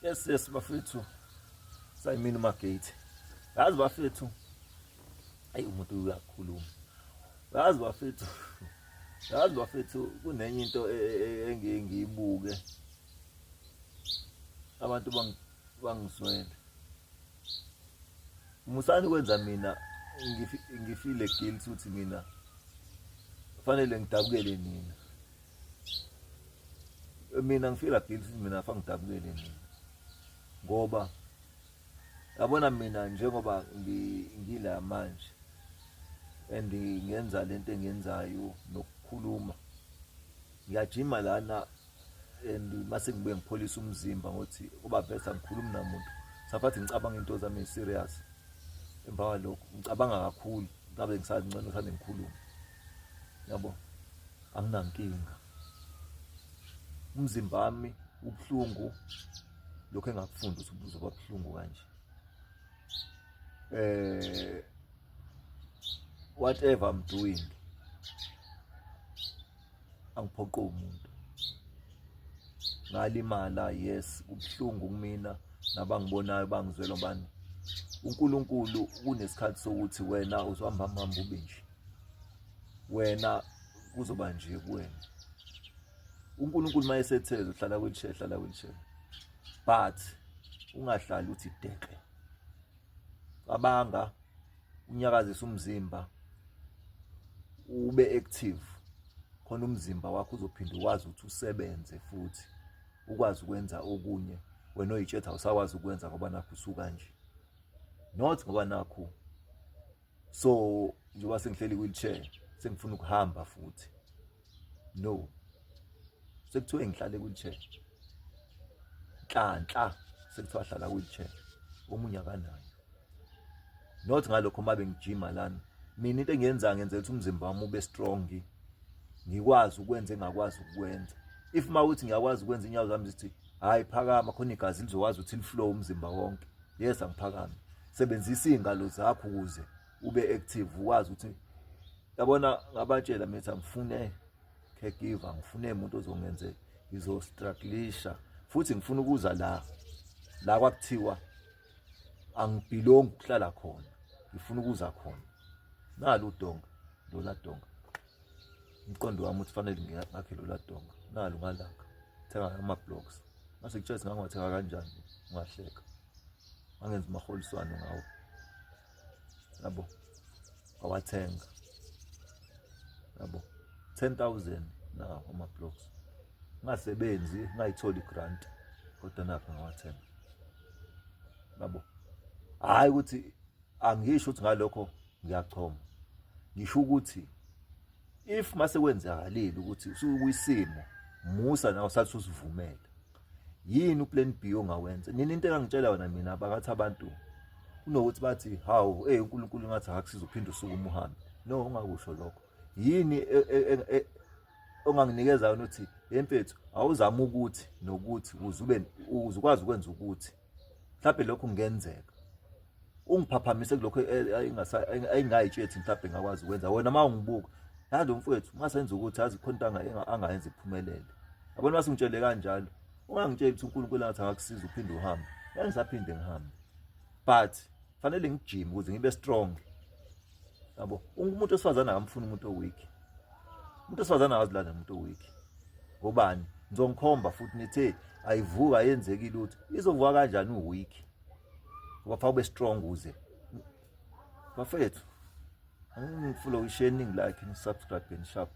Yes bafethu. Sayimini Magate. Yazi bafethu. Ayi umuntu uyakhuluma. Yazi bafethu. Yazi bafethu kunenye into engeke ngiyibuke. Abantu bangiswele. Musani kwenza mina ngifile guilt ukuthi mina fanele ngidabukele nina. Mina ngifila guilt ukuthi mina afanele ngidabukele nina. Ngoba yabona mina njengoba ngila manje and ngenza lento engenzayo nokukhuluma ngiyajima lana and mase ngibuye ngipholisa umzimba ngothi kuba vese angikhulumi namuntu safathi ngicabanga into zami serious emva kwalokho ngicabanga kakhulu ngabe ngisazi ngcono usane ngikhuluma yabo anginankinga umzimba wami ubhlungu lokho engakufunda ukuthi ubuzoba buhlungu kanje whatever I'm doing angiphoqo umuntu ngalimala yes ubhlungu kumina nabangibonayo bangizwela bani uNkulunkulu kunesikhathi sokuthi wena uzohamba ube nje wena kuzoba nje kuwena uNkulunkulu mayesetheza uhlala wheelchair but ungahlali uthi dekle cabanga unyakazisa umzimba ube active khona umzimba wakho uzophinda ukwazi ukuthi usebenze futhi ukwazi ukwenza okunye wena oyitshetha awusakwazi ukwenza ngoba nakho usuka nje not ngoba nakho so njengoba sengihleli wheelchair sengifuna ukuhamba futhi no sekuthiwe ngihlale wheelchair nhlanhla sekuthiwa hlala wheelchair omunye akanayo not ngalokho mabe ngijima lana mina into engiyenza ngenzela ukuthi umzimba wami ube strong ngikwazi ukwenza engakwazi ukwenza if mawuthi ngiyakwazi ukwenza inyawo zami zithi hayi phakama khona igazi lizokwazi ukuthi liflow umzimba wonke yes angiphakami sebenzisa izingalo zakho ukuze ube active ukwazi ukuthi yabona ngabatshela mina ngifune caregiver ngifune umuntu ozongenze izostrugglisha futhi ngifuna ukuza la kwakuthiwa angibhilongi ukuhlala khona ngifuna ukuza khona nalo udonga lola donga umqondo wami uthi fanele ngiyakhe lola donga nalo ngalaka thenga ama blocks mase ngitshela ngangwathenga kanjani ungahleka angenza maholiswano ngawo yabo awathenga yabo 10,000 na ama blocks ngasebenzi ngayithola igrant kodwa napha ngawathenga yabo hayi ukuthi angisho ukuthi ngalokho ngiyachoma ngisho ukuthi if mase kwenzakalile ukuthi usukwisimo musa nawe sathi usivumela yini uplan B ongawenza nini into engangitshela yona mina abakathi abantu kunokuthi bathi hawu uNkulunkulu ngathi akusiza uphinda usuku uhambe no ungakusho lokho yini onganginikeza yona uthi yemfethu awuzama ukuthi nokuthi uzukwazi ukwenza ukuthi mhlawumbe lokho kungenzeka ungiphaphamise kulokho ayingayitshethi mhlawumbe ngakwazi ukwenza wena mawungibuka nalo mfowethu ngasenza ukuthi azi khona into angayenza iphumelele yabona mase ngitshele kanjalo ungangitsheli ukuthi uNkulunkulu ngathi akusiza uphinde uhambe yangisaphinde ngihambe but fanele ngijime ukuze ngibe strong yabo umuntu osifazana akamfuni umuntu oweak umuntu osifazana akazilana umuntu oweak ngobani ngizongikhomba futhi nithe ayivuka ayenzeki lutho izovuka kanjani uweak ngoba fa ube strong uze bafethu angifolo isharing like and subscribe and share